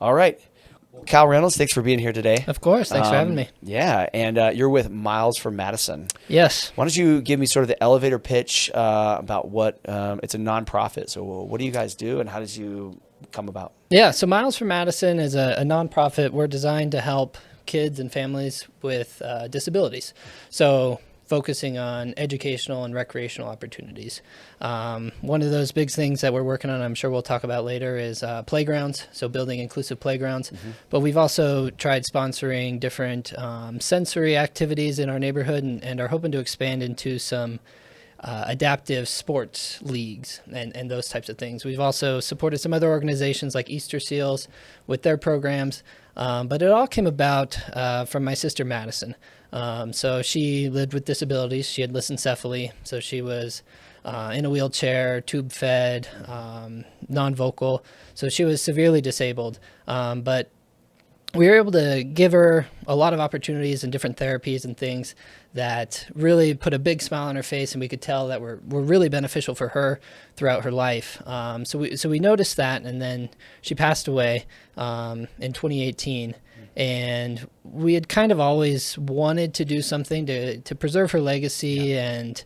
All right. Kyle Reynolds, thanks for being here today. Of course. Thanks for having me. Yeah, and you're with Miles from Madison. Yes. Why don't you give me sort of the elevator pitch about what it's a nonprofit. So what do you guys do, and how did you come about? Yeah, so Miles from Madison is a nonprofit. We're designed to help kids and families with disabilities. So focusing on educational and recreational opportunities. One of those big things that we're working on, I'm sure we'll talk about later, is playgrounds, so building inclusive playgrounds. But we've also tried sponsoring different sensory activities in our neighborhood and are hoping to expand into some adaptive sports leagues and those types of things. We've also supported some other organizations like Easter Seals with their programs, but it all came about from my sister Madison. So she lived with disabilities. She had lissencephaly, so she was in a wheelchair, tube fed, non-vocal. So she was severely disabled, but we were able to give her a lot of opportunities and different therapies and things that really put a big smile on her face, and we could tell that were really beneficial for her throughout her life. So we noticed that, and then she passed away in 2018. And we had kind of always wanted to do something to preserve her legacy and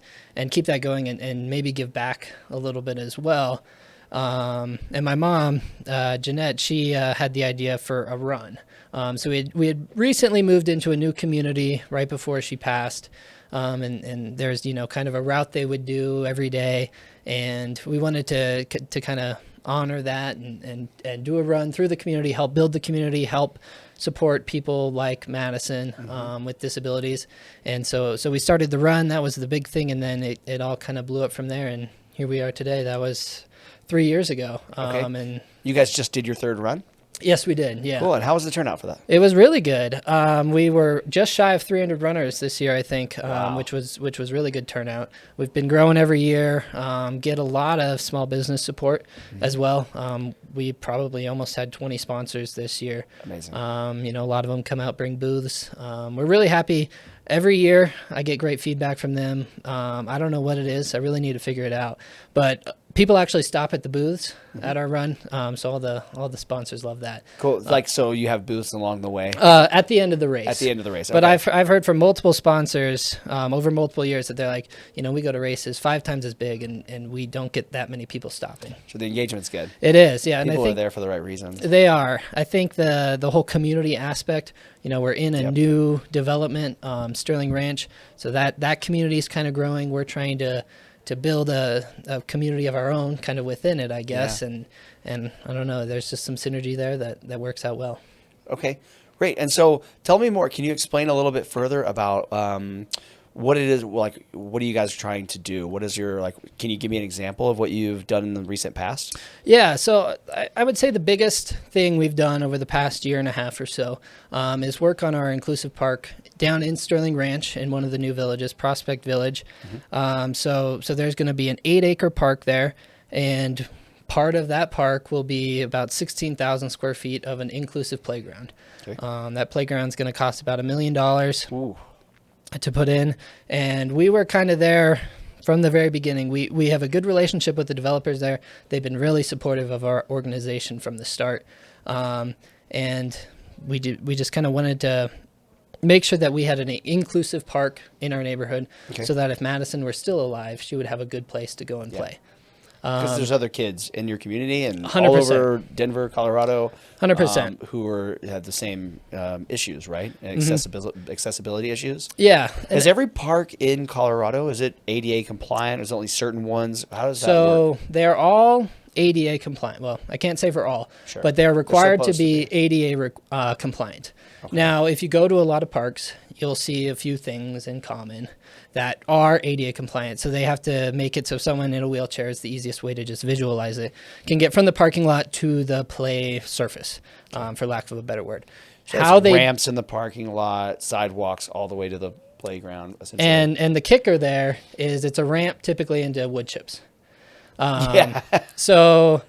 keep that going and maybe give back a little bit as well. And my mom, Jeanette, she had the idea for a run. So we had recently moved into a new community right before she passed. And there's, kind of a route they would do every day. And we wanted to kind of honor that and do a run through the community, help build the community, help support people like Madison with disabilities. And so we started the run. That was the big thing. And then it all kind of blew up from there. And here we are today. That was 3 years ago. Okay. And you guys just did your third run? yes, we did. Yeah. Cool. And how was the turnout for that? It was really good. We were just shy of 300 runners this year, I think, Wow. which was really good turnout. We've been growing every year, get a lot of small business support as well. We probably almost had 20 sponsors this year. Amazing. A lot of them come out, bring booths. We're really happy. Every year I get great feedback from them. I don't know what it is. I really need to figure it out. But people actually stop at the booths at our run. So all the sponsors love that. Cool. So you have booths along the way? At the end of the race. At the end of the race. But Okay. I've heard from multiple sponsors over multiple years that they're like, we go to races 5 times as big and we don't get that many people stopping. So the engagement's good. It is, yeah. People and I think are there for the right reasons. they are. I think the whole community aspect, we're in a new development, Sterling Ranch. So that community is kind of growing. We're trying to build a community of our own kind of within it, I guess. Yeah. And I don't know, there's just some synergy there that works out well. Okay, great. And so tell me more. Can you explain a little bit further about what it is, like, what are you guys trying to do? What is your, can you give me an example of what you've done in the recent past? Yeah, so I would say the biggest thing we've done over the past year and a half or so is work on our inclusive park down in Sterling Ranch in one of the new villages, Prospect Village. So there's going to be an 8-acre park there, and part of that park will be about 16,000 square feet of an inclusive playground. Okay. That playground's going to cost about $1 million Ooh. to put in, and we were kind of there from the very beginning. We have a good relationship with the developers there. They've been really supportive of our organization from the start, and we just kind of wanted to make sure that we had an inclusive park in our neighborhood, Okay. so that if Madison were still alive, she would have a good place to go and play. Because there's other kids in your community and 100%. all over Denver, Colorado, 100%. Who have the same issues, right? Accessibility issues. Yeah. Is every park in Colorado, is it ADA compliant? Is it only certain ones? How does that work? So they're all ADA compliant. Well, I can't say for all, Sure. but they're required to supposed be ADA compliant. Okay. Now, if you go to a lot of parks, you'll see a few things in common that are ADA compliant. So they have to make it so someone in a wheelchair, is the easiest way to just visualize it, can get from the parking lot to the play surface, for lack of a better word. So ramps in the parking lot, sidewalks all the way to the playground, essentially. And the kicker there is it's a ramp typically into wood chips. Yeah. So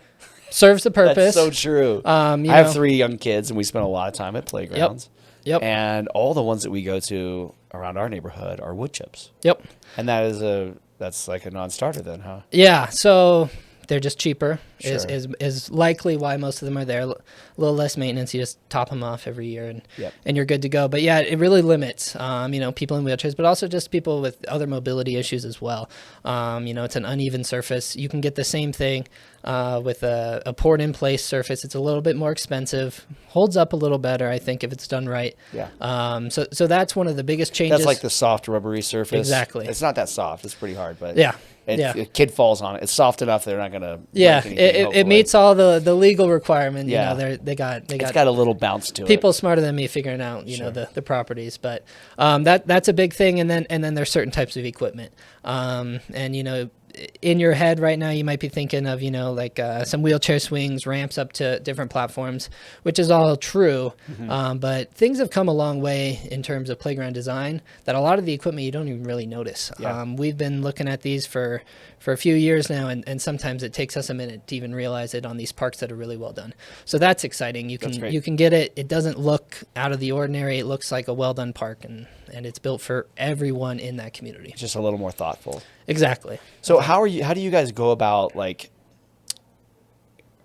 serves the purpose. That's so true. I have 3 young kids, and we spend a lot of time at playgrounds. Yep. And all the ones that we go to around our neighborhood are wood chips. Yep. And that's like a non-starter then, huh? Yeah. So they're just cheaper. Sure. Is likely why most of them are there. A little less maintenance. You just top them off every year, and you're good to go. But yeah, it really limits, people in wheelchairs, but also just people with other mobility issues as well. It's an uneven surface. You can get the same thing with a poured in place surface. It's a little bit more expensive, holds up a little better, I think, if it's done right. Yeah. So that's one of the biggest changes. That's like the soft rubbery surface. Exactly. It's not that soft. It's pretty hard, but yeah. If a kid falls on it, it's soft enough they're not gonna. Yeah, break anything, it meets all the legal requirements. Yeah. It's got a little bounce to it. People smarter than me figuring out the properties, but that's a big thing. And then there's certain types of equipment. In your head right now, you might be thinking of, some wheelchair swings, ramps up to different platforms, which is all true. But things have come a long way in terms of playground design that a lot of the equipment you don't even really notice. Yeah. We've been looking at these for a few years now, and sometimes it takes us a minute to even realize it on these parks that are really well done. So that's exciting. You can get it. It doesn't look out of the ordinary. It looks like a well done park, and it's built for everyone in that community. Just a little more thoughtful. Exactly. So how do you guys go about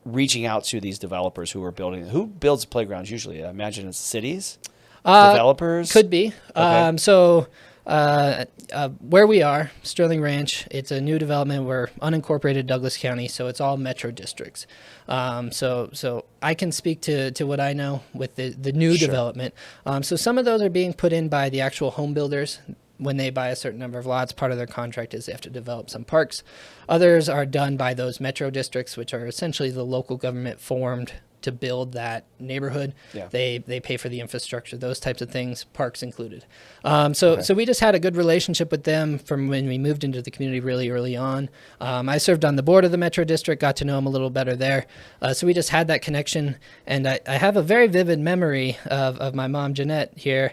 reaching out to these developers who are building? Who builds playgrounds usually? I imagine it's cities, developers. Could be. Okay. Where we are, Sterling Ranch, it's a new development. We're unincorporated Douglas County, so it's all metro districts. So I can speak to what I know with the new development. So some of those are being put in by the actual home builders. When they buy a certain number of lots, part of their contract is they have to develop some parks. Others are done by those metro districts, which are essentially the local government formed to build that neighborhood. Yeah. They pay for the infrastructure, those types of things, parks included. So we just had a good relationship with them from when we moved into the community really early on. I served on the board of the metro district, got to know them a little better there. So we just had that connection. And I have a very vivid memory of my mom, Jeanette, here.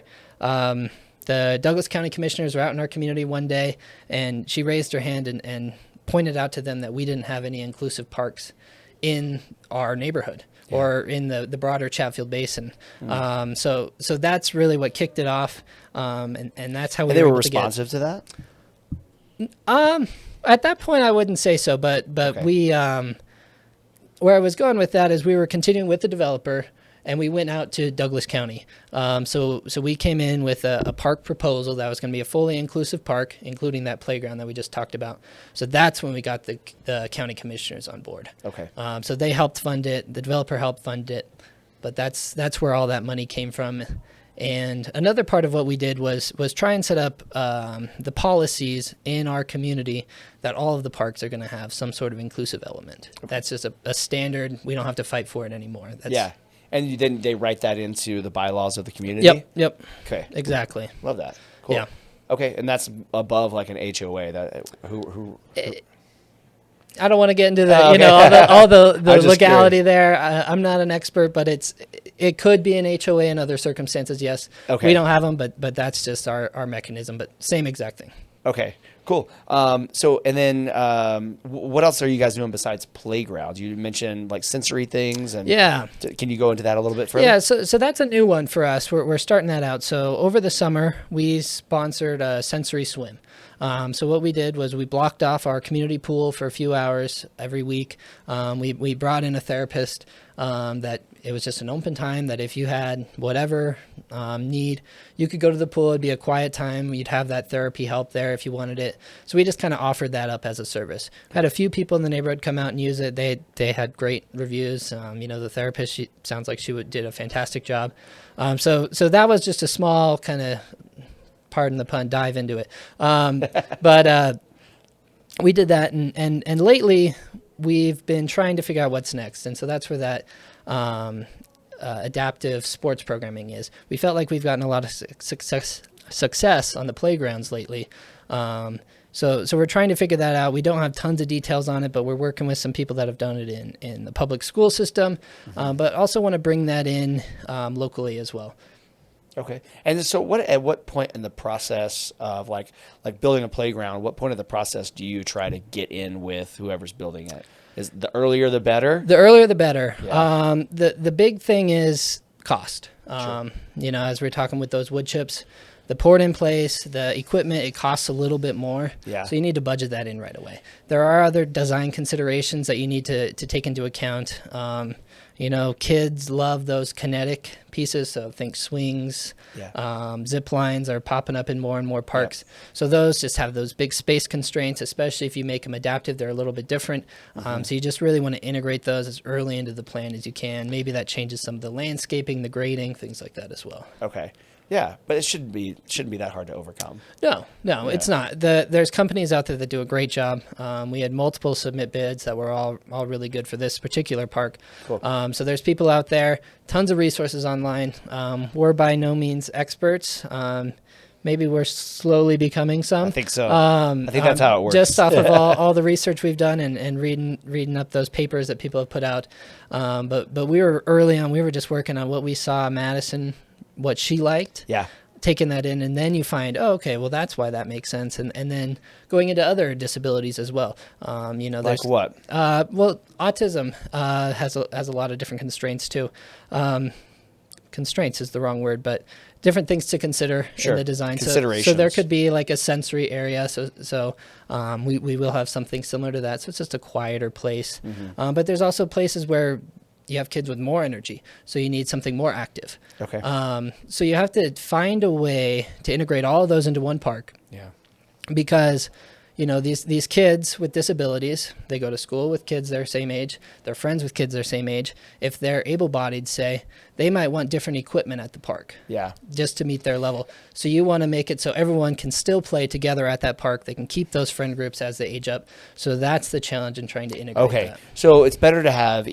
The Douglas County commissioners were out in our community one day, and she raised her hand and pointed out to them that we didn't have any inclusive parks in our neighborhood or in the broader Chatfield Basin. So that's really what kicked it off, and that's how we they were were able to responsive to that? At that point, I wouldn't say so, but we where I was going with that is we were continuing with the developer. And we went out to Douglas County. So we came in with a park proposal that was going to be a fully inclusive park, including that playground that we just talked about. So that's when we got the county commissioners on board. Okay. So they helped fund it. The developer helped fund it. But that's where all that money came from. And another part of what we did was try and set up the policies in our community that all of the parks are going to have some sort of inclusive element. Okay. That's just a standard. We don't have to fight for it anymore. Yeah. And then they write that into the bylaws of the community? Yep. Okay. Exactly. Love that. Cool. Yeah. Okay, and that's above like an HOA. I don't want to get into the all the legality there. I'm not an expert, but it could be an HOA in other circumstances. Yes. Okay. We don't have them, but that's just our mechanism. But same exact thing. Okay. Cool. And then what else are you guys doing besides playgrounds? You mentioned like sensory things, and can you go into that a little bit further? Yeah. So that's a new one for us. We're starting that out. So over the summer, we sponsored a sensory swim. So what we did was we blocked off our community pool for a few hours every week. We brought in a therapist that it was just an open time that if you had whatever need, you could go to the pool. It'd be a quiet time. You'd have that therapy help there if you wanted it. So we just kind of offered that up as a service. We had a few people in the neighborhood come out and use it. They had great reviews. The therapist, she sounds like she did a fantastic job. So that was just a small kind of, pardon the pun, dive into it. But we did that, and lately we've been trying to figure out what's next. And so that's where that adaptive sports programming is. We felt like we've gotten a lot of success on the playgrounds lately. So we're trying to figure that out. We don't have tons of details on it, but we're working with some people that have done it in the public school system, but also want to bring that in locally as well. Okay. And so at what point in the process of like building a playground, what point of the process do you try to get in with whoever's building it? Is the earlier the better? The earlier the better. Yeah. The big thing is cost. Sure. As we're talking with those wood chips, the port in place, the equipment, it costs a little bit more. Yeah. So you need to budget that in right away. There are other design considerations that you need to take into account. Kids love those kinetic pieces, so think swings, zip lines are popping up in more and more parks. Yeah. So those just have those big space constraints, especially if you make them adaptive, they're a little bit different. So you just really want to integrate those as early into the plan as you can. Maybe that changes some of the landscaping, the grading, things like that as well. Okay. Yeah, but it shouldn't be that hard to overcome. No, it's not. There's companies out there that do a great job. We had multiple submit bids that were all really good for this particular park. Cool. So there's people out there, tons of resources online. We're by no means experts. Maybe we're slowly becoming some. I think so. I think that's how it works. Just off of all the research we've done and reading up those papers that people have put out. But we were early on. We were just working on what we saw Madison, what she liked. Yeah. Taking that in, and then you find, okay, well, that's why that makes sense. And then going into other disabilities as well. Like what? Well, autism has a lot of different constraints too. Constraints is the wrong word, but different things to consider in the design. Considerations. So there could be like a sensory area. So we will have something similar to that. So it's just a quieter place. But there's also places where you have kids with more energy, so you need something more active. Okay. So you have to find a way to integrate all of those into one park. Yeah. Because these kids with disabilities, they go to school with kids their same age, they're friends with kids their same age. If they're able-bodied, say, they might want different equipment at the park. Yeah. Just to meet their level. So you want to make it so everyone can still play together at that park. They can keep those friend groups as they age up. So that's the challenge in trying to integrate that. So it's better to have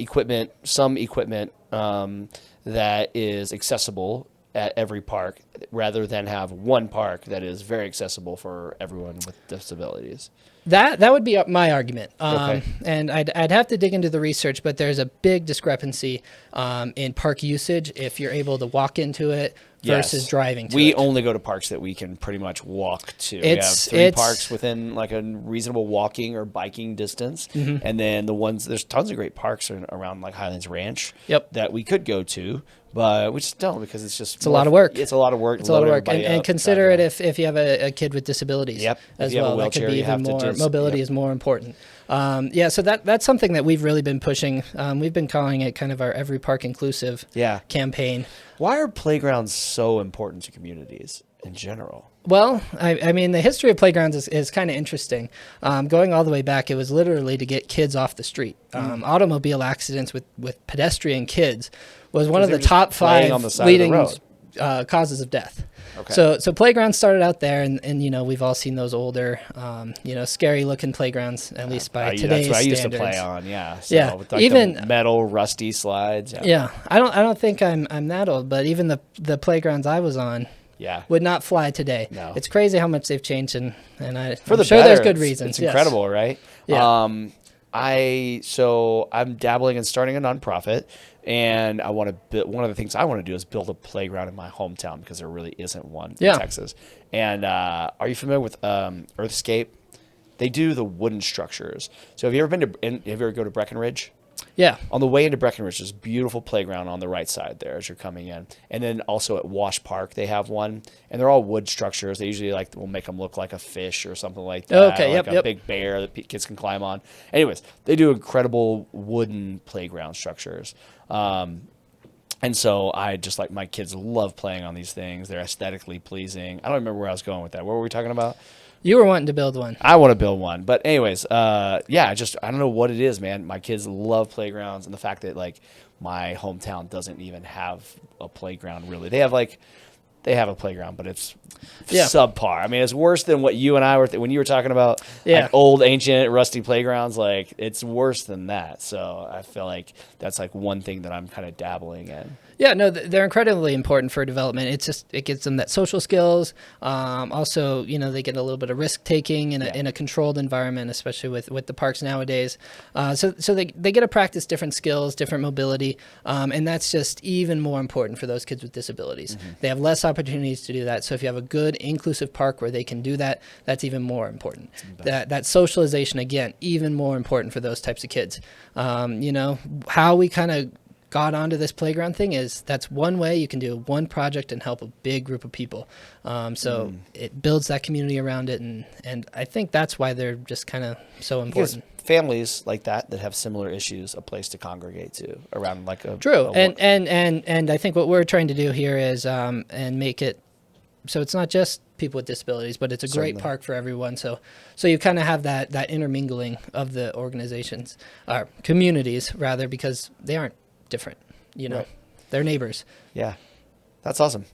some equipment that is accessible at every park rather than have one park that is very accessible for everyone with disabilities. That would be my argument. And I'd have to dig into the research, but there's a big discrepancy in park usage if you're able to walk into it versus driving to it. We only go to parks that we can pretty much walk to. We have 3 parks within like a reasonable walking or biking distance. And then there's tons of great parks around like Highlands Ranch that we could go to, but we just don't because it's a lot of work. It's a lot of work. It's a lot of work. And consider it if you have a kid with disabilities as well. That could be even more. Mobility is more important. So that's something that we've really been pushing. We've been calling it kind of our Every Park Inclusive campaign. Why are playgrounds so important to communities in general? Well, I mean, the history of playgrounds is kind of interesting. Going all the way back, it was literally to get kids off the street. Automobile accidents with pedestrian kids was one of the top 5 leading causes of death. Okay. So playgrounds started out there, and we've all seen those older, scary looking playgrounds, at least by today's standards. That's what I used to play on, So with like even the metal rusty slides. I don't think I'm that old, but even the playgrounds I was on would not fly today. No. It's crazy how much they've changed, and I'm sure there's good reasons. It's incredible, right? Yeah. I'm dabbling in starting a nonprofit, and I want to build. One of the things I want to do is build a playground in my hometown because there really isn't one in Texas. And are you familiar with Earthscape? They do the wooden structures. So have you ever go to Breckenridge? Yeah. On the way into Breckenridge, there's a beautiful playground on the right side there as you're coming in. And then also at Wash Park, they have one. And they're all wood structures. They usually will make them look like a fish or something like that. Okay, or a big bear that kids can climb on. Anyways, they do incredible wooden playground structures. And so I just my kids love playing on these things. They're aesthetically pleasing. I don't remember where I was going with that. What were we talking about? You were wanting to build one. I want to build one. But anyways, I don't know what it is, man. My kids love playgrounds, and the fact that my hometown doesn't even have a playground really. They have a playground, but it's subpar. I mean, it's worse than what you and I were when you were talking about old, ancient, rusty playgrounds. It's worse than that. So I feel like that's one thing that I'm kind of dabbling in. Yeah, no, they're incredibly important for development. It gives them that social skills. Also, they get a little bit of risk taking in a controlled environment, especially with the parks nowadays. So they get to practice different skills, different mobility, and that's just even more important for those kids with disabilities. They have less opportunities to do that. So if you have a good inclusive park where they can do that, that's even more important. That socialization, again, even more important for those types of kids. How we kind of got onto this playground thing is that's one way you can do one project and help a big group of people. So it builds that community around it, and I think that's why they're just kind of so important. Because families like that have similar issues, a place to congregate to around like a True, a and I think what we're trying to do here is and make it so it's not just people with disabilities, but it's a great Certainly. park for everyone. So you kind of have that intermingling of the organizations, or communities rather, because they aren't different. Right. They're neighbors. Yeah, that's awesome.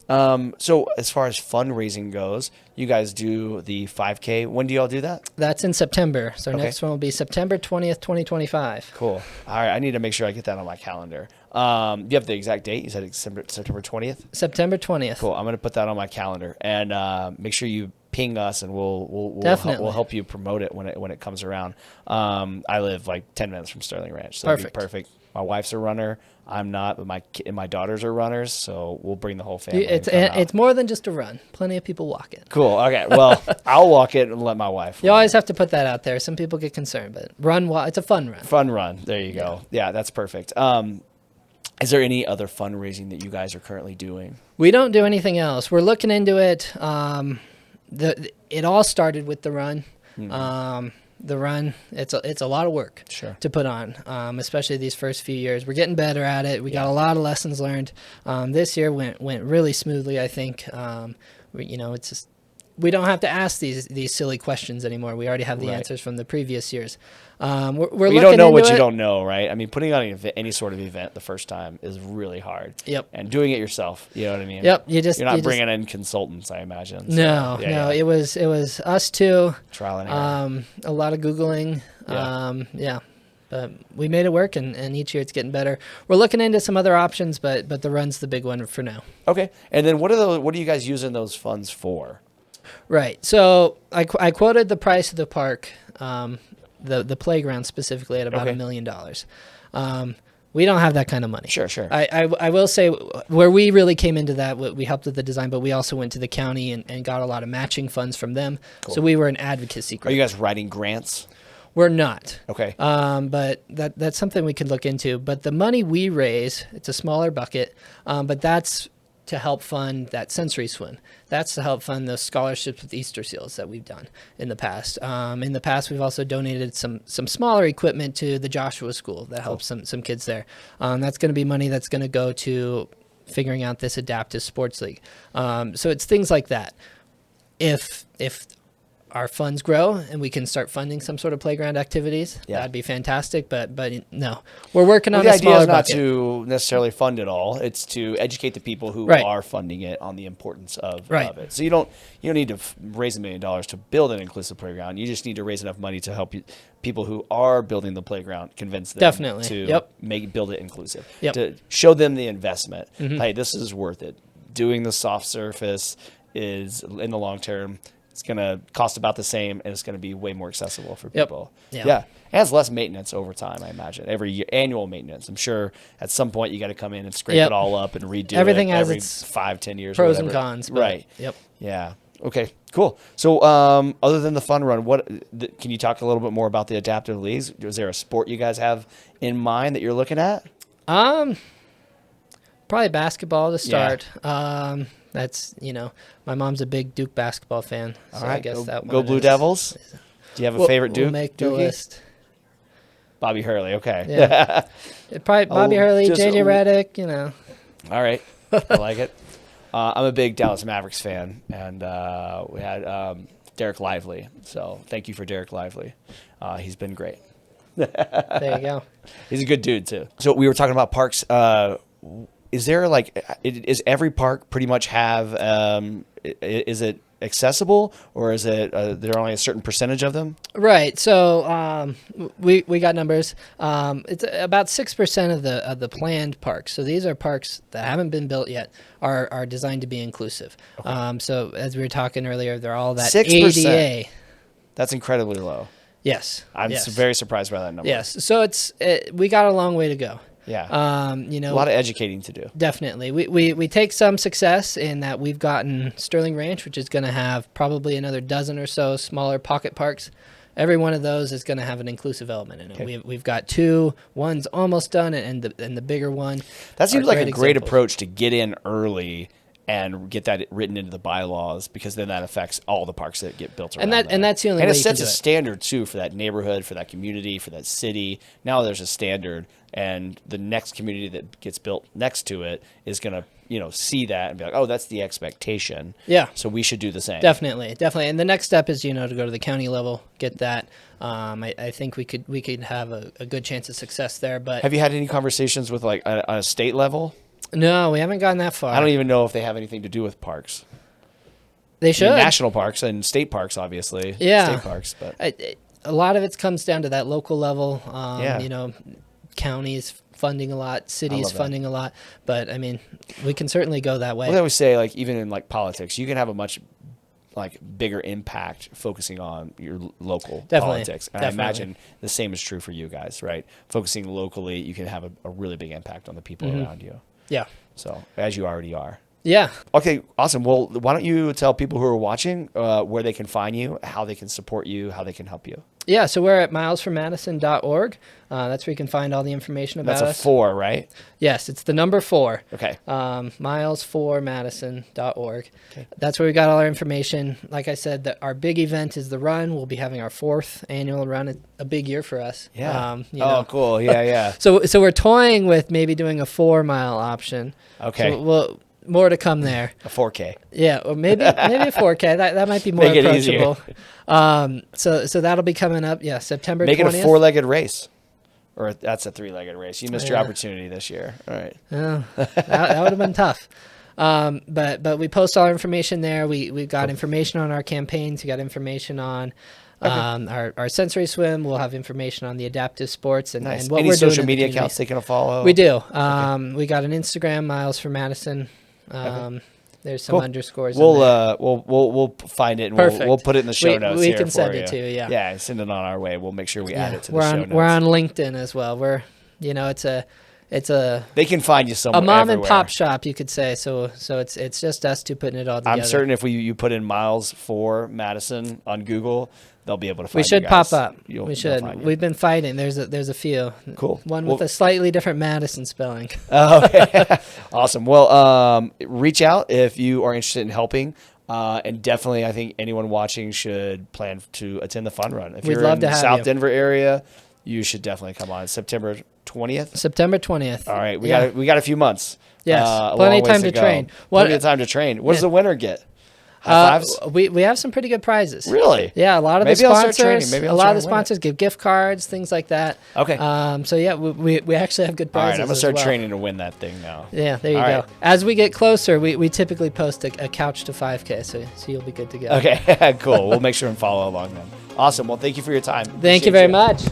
So as far as fundraising goes, you guys do the 5K. When do y'all do that? That's in September. So Okay. next one will be September 20th, 2025. Cool. All right, I need to make sure I get that on my calendar. Do you have the exact date? You said it's September 20th? September 20th. Cool. I'm going to put that on my calendar, and make sure you ping us, and we'll Definitely. help you promote it when it comes around. I live like 10 minutes from Sterling Ranch, so it'd be Perfect. perfect. My wife's a runner. I'm not, but my daughters are runners, so we'll bring the whole family. It's and come out. it's more than just a run. Plenty of people walk it. Cool. Okay. Well, I'll walk it and let my wife. You run always it. have to put that out there. Some people get concerned, but it's a fun run. Fun run. There you go. Yeah, that's perfect. Is there any other fundraising that you guys are currently doing? We don't do anything else. We're looking into it. It all started with the run. The run, it's a lot of work Sure. to put on, especially these first few years. We're getting better at it. We got a lot of lessons learned. This year went really smoothly, I think. It's just we don't have to ask these silly questions anymore. We already have the Right. answers from the previous years. We're You looking don't know into what you it. don't know, right? I mean, putting on any sort of event the first time is really hard. Yep. And doing it yourself, you know what I mean? Yep. You're not bringing in consultants, I imagine. So, No. yeah. It was us two. Trial and error. A lot of Googling. Yeah. But we made it work, and each year it's getting better. We're looking into some other options, but the run's the big one for now. Okay. And then what are you guys using those funds for? Right. So I quoted the price of the park, the playground specifically, at about Okay. $1 million. We don't have that kind of money. Sure. I will say where we really came into that, we helped with the design, but we also went to the county and got a lot of matching funds from them. Cool. So we were an advocacy Are group. you guys writing grants? We're not. Okay. But that's something we could look into. But the money we raise, it's a smaller bucket, but that's to help fund that sensory swim. That's to help fund the scholarships with Easter seals that we've done in the past. In the past, we've also donated some smaller equipment to the Joshua School that helps some kids there. That's going to be money that's going to go to figuring out this adaptive sports league. So it's things like that. If our funds grow and we can start funding some sort of playground activities, that'd be fantastic. But no, we're working on the a idea smaller is not bucket. to necessarily fund it all. It's to educate the people who Right. are funding it on the importance of Right. it. So you don't need to raise $1 million to build an inclusive playground. You just need to raise enough money to help people who are building the playground, convince them Definitely. to Yep. build it inclusive. Yep. To show them the investment. Mm-hmm. Hey, this is worth it. Doing the soft surface is in the long term. It's going to cost about the same, and it's going to be way more accessible for Yep. people. Yeah. It has less maintenance over time, I imagine. Every year, annual maintenance. I'm sure at some point you got to come in and scrape Yep. it all up and redo Everything it has every its 5-10 years. pros or and whatever. cons. But Right. Yep. Yeah. Okay. Cool. So, other than the fun run, can you talk a little bit more about the adaptive leagues? Is there a sport you guys have in mind that you're looking at? Probably basketball to Yeah. start. That's my mom's a big Duke basketball fan, so All right. I guess that go one Blue is- Devils. Do you have a We'll- favorite Duke? We'll make the Dookie? list. Bobby Hurley. Okay. Yeah. Probably Bobby Hurley, just- JJ Redick. All right. I like it. I'm a big Dallas Mavericks fan, and we had Derek Lively. So thank you for Derek Lively. He's been great. There you go. He's a good dude, too. So we were talking about parks. Is there is every park pretty much have, is it accessible, or is it there are only a certain percentage of them? Right. So we got numbers. It's about 6% of the planned parks. So these are parks that haven't been built yet are designed to be inclusive. So as we were talking earlier, they're all that 6%. ADA. That's incredibly low. Yes. I'm yes. very surprised by that number. Yes. So we got a long way to go. Yeah. A a lot of educating to do. Definitely. We take some success in that we've gotten Sterling Ranch, which is going to have probably another dozen or so smaller pocket parks every one of those is going to have an inclusive element in it. Okay. We've got 2, one's almost done, and the bigger one. That seems like a great approach to get in early and get that written into the bylaws, because then that affects all the parks that get built around and that's the only way. And it sets a standard too for that neighborhood, for that community, for that city. Now there's a standard, and the next community that gets built next to it is going to see that and be like, oh, that's the expectation. Yeah. So we should do the same. Definitely. And the next step is to go to the county level, get that. I think we could have a good chance of success there. But have you had any conversations with on a state level? No, we haven't gotten that far. I don't even know if they have anything to do with parks. They should. National parks and state parks, obviously. Yeah. State parks, but a lot of it comes down to that local level. Yeah. Counties funding a lot, cities funding a lot, but I mean, we can certainly go that way. Well, I always say, even in politics, you can have a much bigger impact focusing on your local politics. And I imagine the same is true for you guys, right? Focusing locally, you can have a really big impact on the people around you. Yeah. So, as you already are. Yeah. Okay, awesome. Well, why don't you tell people who are watching where they can find you, how they can support you, how they can help you? Yeah, so we're at milesformadison.org. That's where you can find all the information about us. That's a 4, right? Yes, it's the number 4. Okay. milesformadison.org. Okay. That's where we got all our information. Like I said, our big event is the run. We'll be having our 4th annual run. A big year for us. Yeah. Cool. Yeah, yeah. So we're toying with maybe doing a 4-mile option. Okay. So more to come there. A 4K. Yeah, or maybe a 4K. That might be more approachable. So that'll be coming up. Yeah, September 20th. Make it a 4-legged race. Or that's a 3-legged race. You missed your opportunity this year. All right. That would have been tough. But we post all our information there. We've got information on our campaigns. We got information on our sensory swim. We'll have information on the adaptive sports and what we're doing. Any social media accounts they can follow? We do. We got an Instagram, Miles for Madison. There's some underscores. We'll find it and we'll put it in the show notes. We can send it to you. Yeah. Yeah, send it on our way. We'll make sure we add it to the show notes. We're on LinkedIn as well. It's a they can find you somewhere. A mom everywhere. and pop shop, you could say. So it's just us two putting it all together. I'm certain if you put in Miles for Madison on Google, they'll be able to find. We should you guys. pop up. We should. We've been fighting. There's a few. Cool. One with a slightly different Madison spelling. Okay. Awesome. Well, reach out if you are interested in helping. And definitely, I think anyone watching should plan to attend the fun run. If you're in the South Denver area, you should definitely come on. It's September 20th. September 20th. All right, we got a few months. Yes, plenty of time to train. Plenty of time to train. What does the winner get? High fives? We have some pretty good prizes. Really? Yeah, a lot of the sponsors. A lot of the sponsors give gift cards, things like that. Okay. So yeah, we actually have good prizes. All right, I'm gonna start training to win that thing now. Yeah, there you go. As we get closer, we typically post a couch to 5K, so you'll be good to go. Okay, cool. We'll make sure and follow along then. Awesome. Well, thank you for your time. Thank you very much.